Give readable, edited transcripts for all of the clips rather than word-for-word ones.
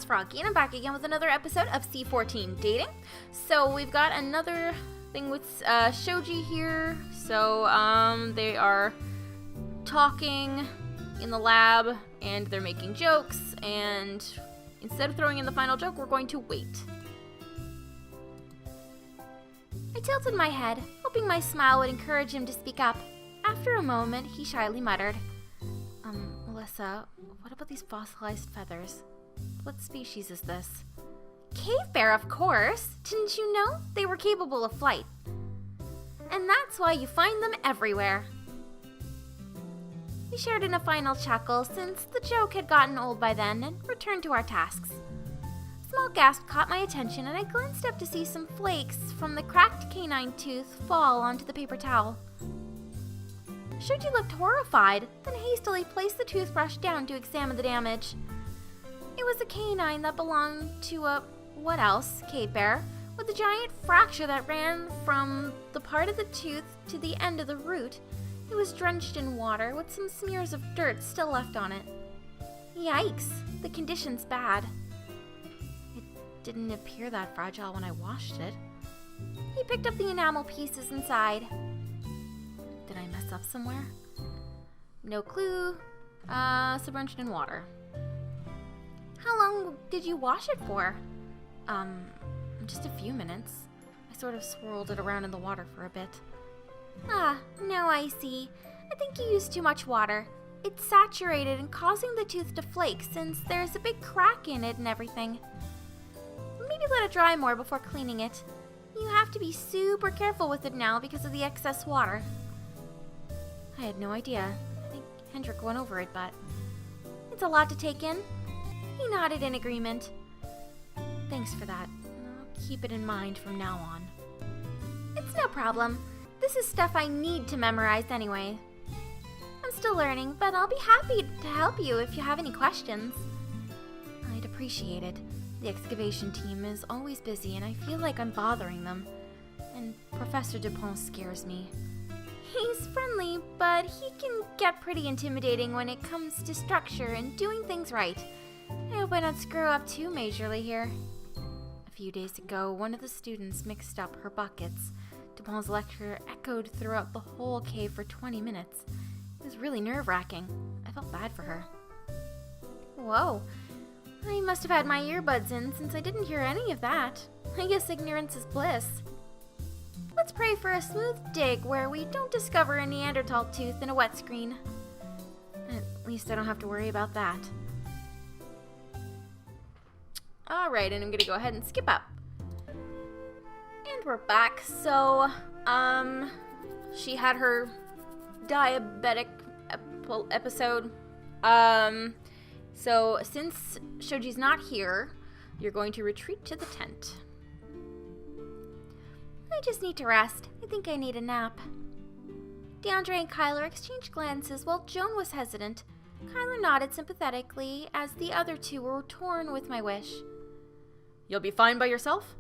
it's Froggy, and I'm back again with another episode of C14 Dating. So we've got another thing with Shoji here. So they are talking in the lab, and they're making jokes, and instead of throwing in the final joke, we're going to wait. I tilted my head, hoping my smile would encourage him to speak up. After a moment, he shyly muttered, Melissa, what about these fossilized feathers? What species is this? Cave bear, of course. Didn't you know? They were capable of flight. And that's why you find them everywhere. We shared in a final chuckle since the joke had gotten old by then and returned to our tasks. A small gasp caught my attention and I glanced up to see some flakes from the cracked canine tooth fall onto the paper towel. Shoji looked horrified, then hastily placed the toothbrush down to examine the damage. It was a canine that belonged to a, what else, cave bear, with a giant fracture that ran from the part of the tooth to the end of the root. It was drenched in water with some smears of dirt still left on it. Yikes, the condition's bad. It didn't appear that fragile when I washed it. He picked up the enamel pieces inside. Did I mess up somewhere? No clue. Submerged in water. How long did you wash it for? Just a few minutes. I sort of swirled it around in the water for a bit. Ah, now I see. I think you used too much water. It's saturated and causing the tooth to flake since there's a big crack in it and everything. Maybe let it dry more before cleaning it. You have to be super careful with it now because of the excess water. I had no idea. I think Hendrik went over it, but it's a lot to take in. He nodded in agreement. Thanks for that. I'll keep it in mind from now on. It's no problem. This is stuff I need to memorize anyway. I'm still learning, but I'll be happy to help you if you have any questions. I'd appreciate it. The excavation team is always busy and I feel like I'm bothering them. And Professor Dupont scares me. He's friendly, but he can get pretty intimidating when it comes to structure and doing things right. I hope I don't screw up too majorly here. A few days ago, one of the students mixed up her buckets. Dupont's lecture echoed throughout the whole cave for 20 minutes. It was really nerve-wracking. I felt bad for her. Whoa. I must have had my earbuds in since I didn't hear any of that. I guess ignorance is bliss. Let's pray for a smooth dig where we don't discover a Neanderthal tooth in a wet screen. At least I don't have to worry about that. Alright, and I'm gonna go ahead and skip up. And we're back. So, she had her diabetic episode. So since Shoji's not here, you're going to retreat to the tent. I just need to rest. I think I need a nap. DeAndre and Kyler exchanged glances while Joan was hesitant. Kyler nodded sympathetically as the other two were torn with my wish. You'll be fine by yourself?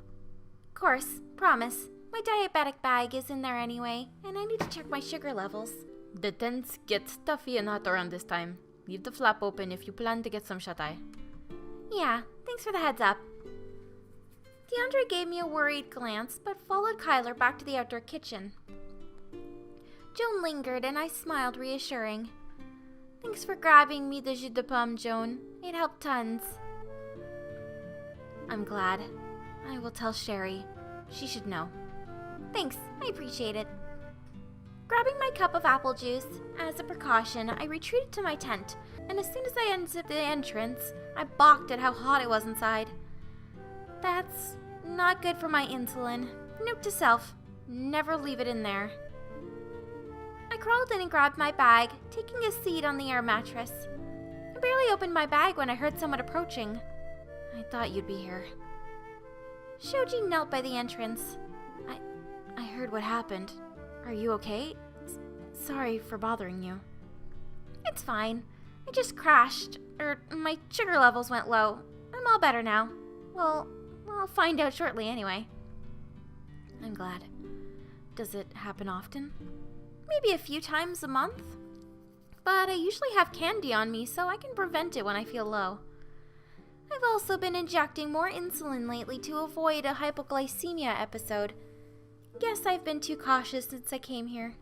Course, promise. My diabetic bag is in there anyway, and I need to check my sugar levels. The tents get stuffy and hot around this time. Leave the flap open if you plan to get some shut-eye. Yeah, thanks for the heads up. DeAndre gave me a worried glance, but followed Kyler back to the outdoor kitchen. Joan lingered, and I smiled reassuring. Thanks for grabbing me the jus de pomme, Joan. It helped tons. I'm glad. I will tell Sherry. She should know. Thanks, I appreciate it. Grabbing my cup of apple juice, as a precaution, I retreated to my tent, and as soon as I entered the entrance, I balked at how hot it was inside. That's not good for my insulin. Note to self, never leave it in there. I crawled in and grabbed my bag, taking a seat on the air mattress. I barely opened my bag when I heard someone approaching. I thought you'd be here. Shoji knelt by the entrance. I heard what happened. Are you okay? Sorry for bothering you. It's fine. I just crashed, my sugar levels went low. I'm all better now. Well, I'll find out shortly anyway. I'm glad. Does it happen often? Maybe a few times a month. But I usually have candy on me, so I can prevent it when I feel low. I've also been injecting more insulin lately to avoid a hypoglycemia episode. Guess I've been too cautious since I came here.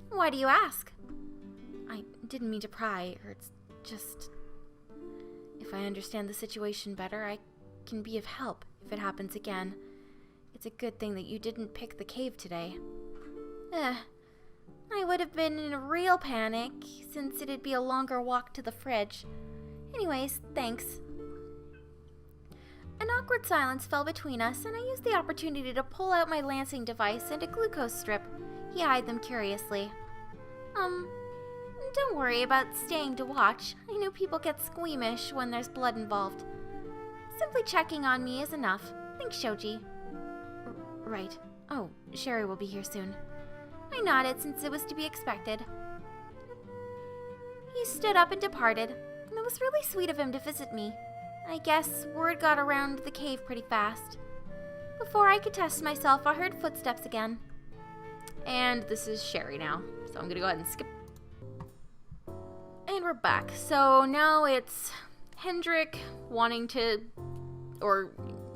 Why do you ask? I didn't mean to pry, or it's just... If I understand the situation better, I can be of help if it happens again. It's a good thing that you didn't pick the cave today. I would have been in a real panic, since it'd be a longer walk to the fridge. Anyways, thanks. An awkward silence fell between us, and I used the opportunity to pull out my lancing device and a glucose strip. He eyed them curiously. Don't worry about staying to watch. I know people get squeamish when there's blood involved. Simply checking on me is enough. Thanks, Shoji. Right. Oh, Sherry will be here soon. I nodded since it was to be expected. He stood up and departed. It was really sweet of him to visit me. I guess word got around the cave pretty fast. Before I could test myself, I heard footsteps again. And this is Sherry now, so I'm gonna go ahead and skip. And we're back. So now it's Hendrik wanting to, or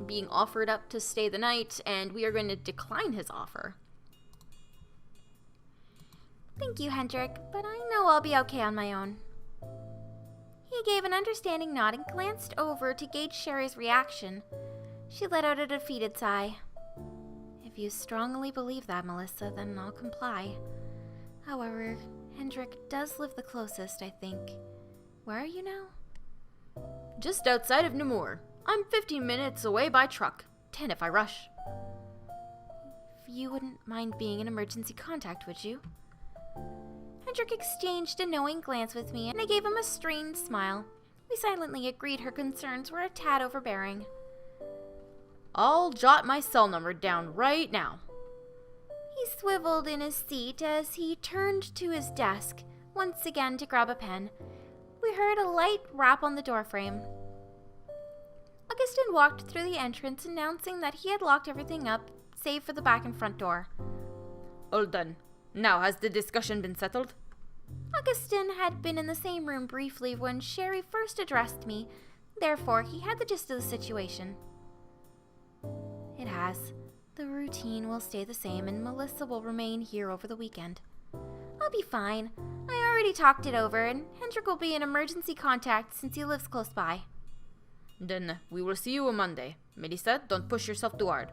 being offered up to stay the night, and we are going to decline his offer. Thank you, Hendrik, but I know I'll be okay on my own. He gave an understanding nod and glanced over to gauge Sherry's reaction. She let out a defeated sigh. If you strongly believe that, Melissa, then I'll comply. However, Hendrik does live the closest, I think. Where are you now? Just outside of Namur. I'm 15 minutes away by truck. 10 if I rush. You wouldn't mind being an emergency contact, would you? Hendrik exchanged a knowing glance with me, and I gave him a strained smile. We silently agreed her concerns were a tad overbearing. I'll jot my cell number down right now. He swiveled in his seat as he turned to his desk, once again to grab a pen. We heard a light rap on the doorframe. Augustin walked through the entrance, announcing that he had locked everything up, save for the back and front door. All done. Now, has the discussion been settled? Augustin had been in the same room briefly when Sherry first addressed me. Therefore, he had the gist of the situation. It has. The routine will stay the same, and Melissa will remain here over the weekend. I'll be fine. I already talked it over, and Hendrik will be an emergency contact since he lives close by. Then we will see you on Monday. Melissa, don't push yourself too hard.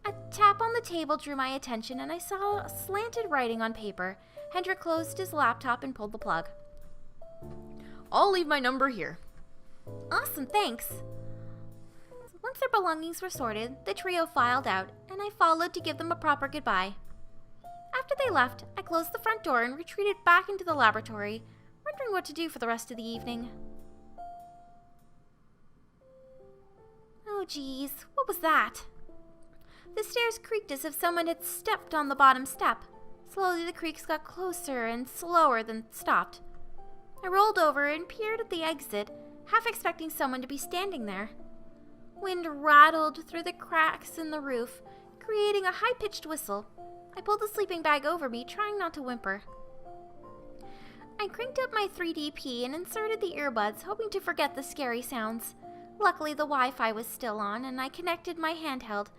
A tap on the table drew my attention, and I saw slanted writing on paper. Hendrik closed his laptop and pulled the plug. I'll leave my number here. Awesome, thanks. Once their belongings were sorted, the trio filed out, and I followed to give them a proper goodbye. After they left, I closed the front door and retreated back into the laboratory, wondering what to do for the rest of the evening. Oh geez, what was that? The stairs creaked as if someone had stepped on the bottom step. Slowly the creaks got closer and slower, then stopped. I rolled over and peered at the exit, half expecting someone to be standing there. Wind rattled through the cracks in the roof, creating a high-pitched whistle. I pulled the sleeping bag over me, trying not to whimper. I cranked up my 3DP and inserted the earbuds, hoping to forget the scary sounds. Luckily, the Wi-Fi was still on, and I connected my handheld.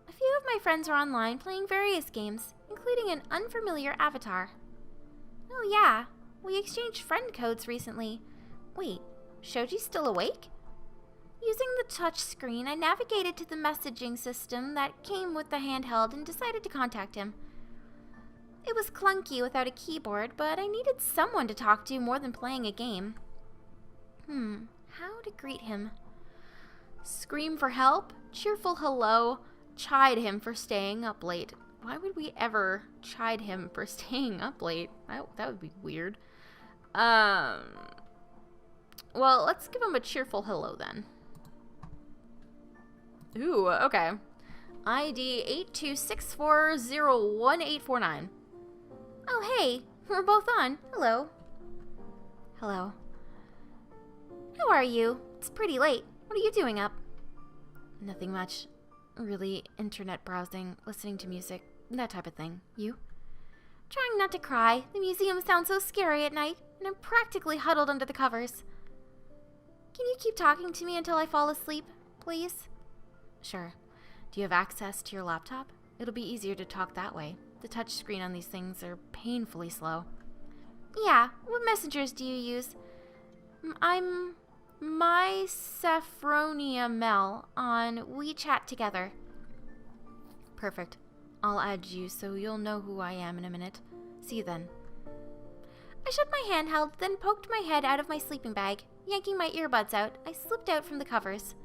A few of my friends are online playing various games, including an unfamiliar avatar. Oh yeah, we exchanged friend codes recently. Wait, Shoji's still awake? Using the touch screen, I navigated to the messaging system that came with the handheld and decided to contact him. It was clunky without a keyboard, but I needed someone to talk to more than playing a game. How to greet him? Scream for help? Cheerful hello? Chide him for staying up late. Why would we ever chide him for staying up late? That would be weird. Well, let's give him a cheerful hello then. Ooh, okay. ID 8264011849. Oh, hey, we're both on. Hello. Hello. How are you? It's pretty late. What are you doing up? Nothing much. Really, internet browsing, listening to music, that type of thing. You? Trying not to cry. The museum sounds so scary at night, and I'm practically huddled under the covers. Can you keep talking to me until I fall asleep, please? Sure. Do you have access to your laptop? It'll be easier to talk that way. The touch screen on these things are painfully slow. Yeah, what messengers do you use? I'm my Saffronia Mel on WeChat2Gether. Perfect. I'll add you so you'll know who I am in a minute. See you then. I shut my handheld, then poked my head out of my sleeping bag. Yanking my earbuds out, I slipped out from the covers.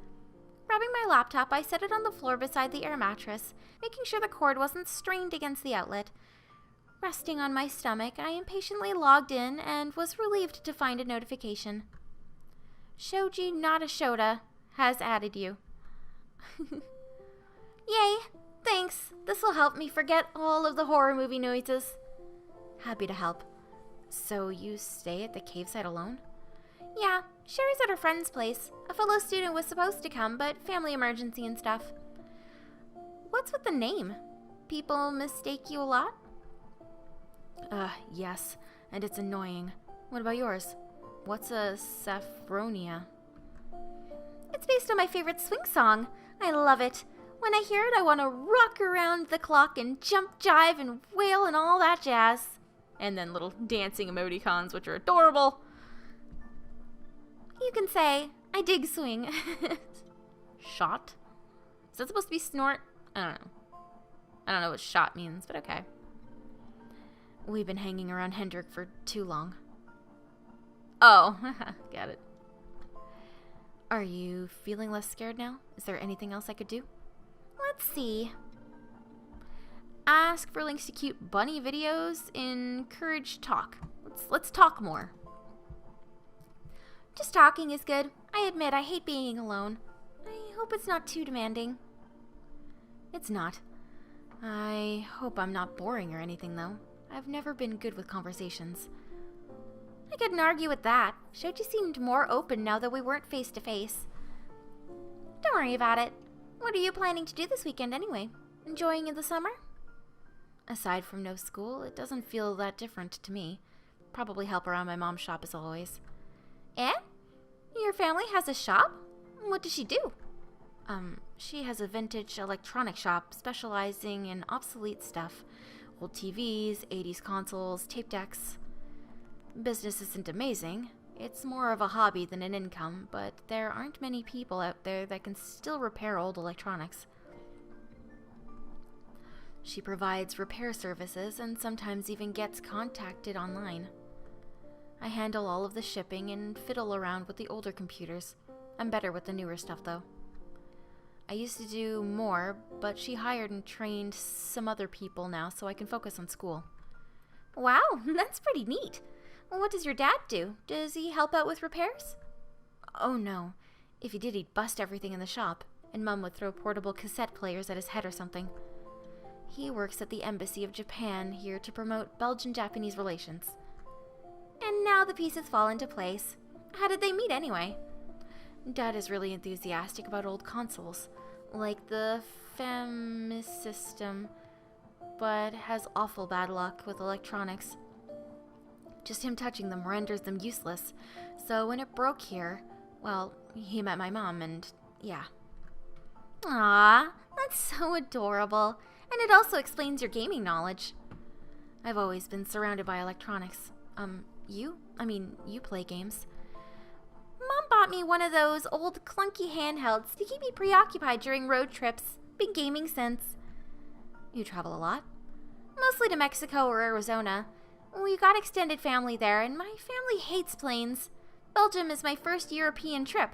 Grabbing my laptop, I set it on the floor beside the air mattress, making sure the cord wasn't strained against the outlet. Resting on my stomach, I impatiently logged in and was relieved to find a notification. Shoji, not a Shota, has added you. Yay! Thanks. This will help me forget all of the horror movie noises. Happy to help. So you stay at the cave site alone? Yeah, Sherry's at her friend's place. A fellow student was supposed to come, but family emergency and stuff. What's with the name? People mistake you a lot? Yes, and it's annoying. What about yours? What's a Saffronia? It's based on my favorite swing song. I love it. When I hear it, I want to rock around the clock and jump, jive, and wail and all that jazz. And then little dancing emoticons, which are adorable. You can say, I dig swing. Shot? Is that supposed to be snort? I don't know. I don't know what shot means, but okay. We've been hanging around Hendrik for too long. Oh, got it. Are you feeling less scared now? Is there anything else I could do? Let's see. Ask for links to cute bunny videos. Encourage talk. Let's talk more. Just talking is good. I admit I hate being alone. I hope it's not too demanding. It's not. I hope I'm not boring or anything, though. I've never been good with conversations. I couldn't argue with that. Shoji seemed more open now that we weren't face to face. Don't worry about it. What are you planning to do this weekend anyway? Enjoying the summer? Aside from no school, it doesn't feel that different to me. Probably help around my mom's shop as always. Eh? Your family has a shop? What does she do? She has a vintage electronic shop specializing in obsolete stuff. Old TVs, 80s consoles, tape decks. Business isn't amazing. It's more of a hobby than an income, but there aren't many people out there that can still repair old electronics. She provides repair services and sometimes even gets contacted online. I handle all of the shipping and fiddle around with the older computers. I'm better with the newer stuff, though. I used to do more, but she hired and trained some other people now so I can focus on school. Wow, that's pretty neat. What does your dad do? Does he help out with repairs? Oh no. If he did, he'd bust everything in the shop, and Mum would throw portable cassette players at his head or something. He works at the Embassy of Japan here to promote Belgian-Japanese relations. And now the pieces fall into place. How did they meet anyway? Dad is really enthusiastic about old consoles, like the Famicom system, but has awful bad luck with electronics. Just him touching them renders them useless, so when it broke here, well, he met my mom and, yeah. Aww, that's so adorable, and it also explains your gaming knowledge. I've always been surrounded by electronics. You play games. Mom bought me one of those old clunky handhelds to keep me preoccupied during road trips. Been gaming since. You travel a lot? Mostly to Mexico or Arizona. We got extended family there, and my family hates planes. Belgium is my first European trip.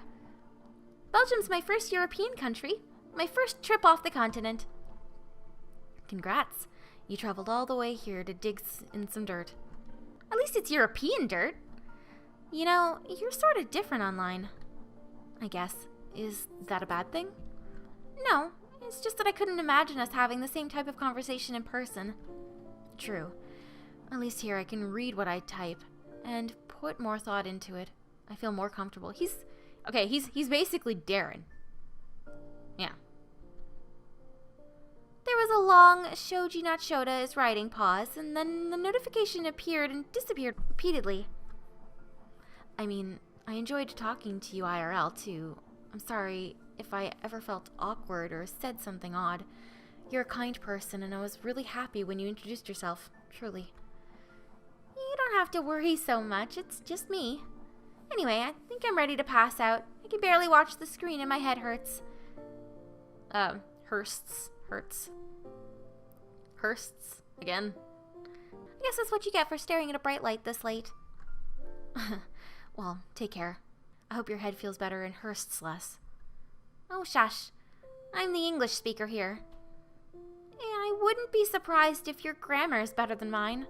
Belgium's my first European country. My first trip off the continent. Congrats. You traveled all the way here to dig in some dirt. At least it's European dirt. You know, you're sort of different online. I guess. Is that a bad thing? No, it's just that I couldn't imagine us having the same type of conversation in person. True. At least here I can read what I type and put more thought into it. I feel more comfortable. He's basically Darren. Yeah. There was a long Shoji not Shota is writing pause, and then the notification appeared and disappeared repeatedly. I mean, I enjoyed talking to you IRL, too. I'm sorry if I ever felt awkward or said something odd. You're a kind person, and I was really happy when you introduced yourself, truly. You don't have to worry so much. It's just me. Anyway, I think I'm ready to pass out. I can barely watch the screen and my head hurts. Hursts? Again? I guess that's what you get for staring at a bright light this late. Well, take care. I hope your head feels better and hursts less. Oh, shush. I'm the English speaker here. And I wouldn't be surprised if your grammar is better than mine.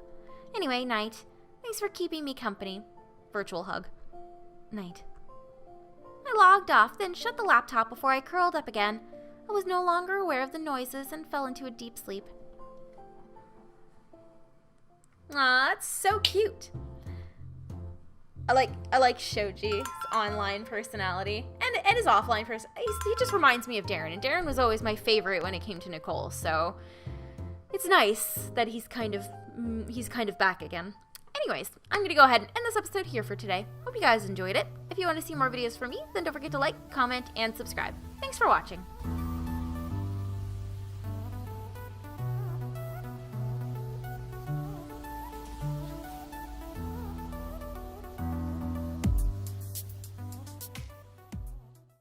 Anyway, night. Thanks for keeping me company. Virtual hug. Night. I logged off, then shut the laptop before I curled up again. I was no longer aware of the noises and fell into a deep sleep. Aw, that's so cute. I like Shoji's online personality and his offline person. He just reminds me of Darren, and Darren was always my favorite when it came to Nicole. So it's nice that he's kind of back again. Anyways, I'm gonna go ahead and end this episode here for today. Hope you guys enjoyed it. If you want to see more videos from me, then don't forget to like, comment, and subscribe. Thanks for watching.